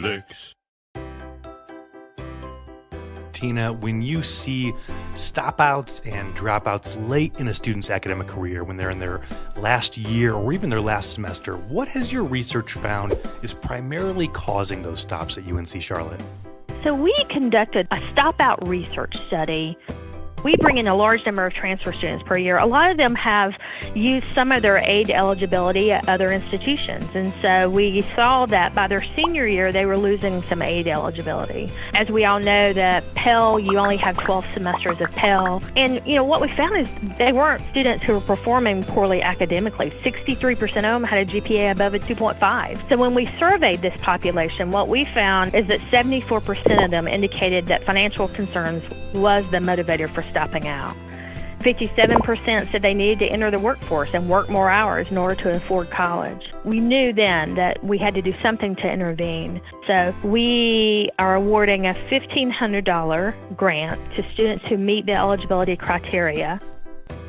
Felix. Tina, when you see stopouts and dropouts late in a student's academic career, when they're in their last year or even their last semester, what has your research found is primarily causing those stops at UNC-Charlotte? So we conducted a stopout research study. We bring in a large number of transfer students per year. A lot of them have used some of their aid eligibility at other institutions. And so we saw that by their senior year, they were losing some aid eligibility. As we all know that Pell, you only have 12 semesters of Pell. And, what we found is they weren't students who were performing poorly academically. 63% of them had a GPA above a 2.5. So when we surveyed this population, what we found is that 74% of them indicated that financial concerns was the motivator for stopping out. 57% said they needed to enter the workforce and work more hours in order to afford college. We knew then that we had to do something to intervene. So we are awarding a $1,500 grant to students who meet the eligibility criteria.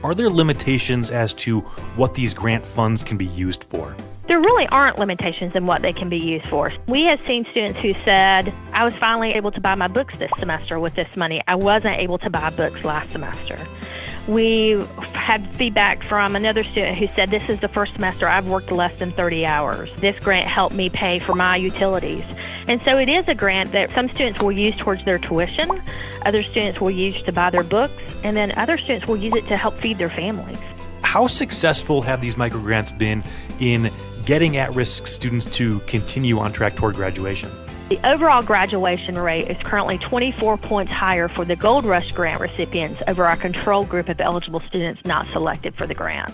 Are there limitations as to what these grant funds can be used for? There really aren't limitations in what they can be used for. We have seen students who said, I was finally able to buy my books this semester with this money. I wasn't able to buy books last semester. We had feedback from another student who said, this is the first semester I've worked less than 30 hours. This grant helped me pay for my utilities. And so it is a grant that some students will use towards their tuition, other students will use to buy their books, and then other students will use it to help feed their families. How successful have these microgrants been in getting at-risk students to continue on track toward graduation? The overall graduation rate is currently 24 points higher for the Gold Rush grant recipients over our control group of eligible students not selected for the grant.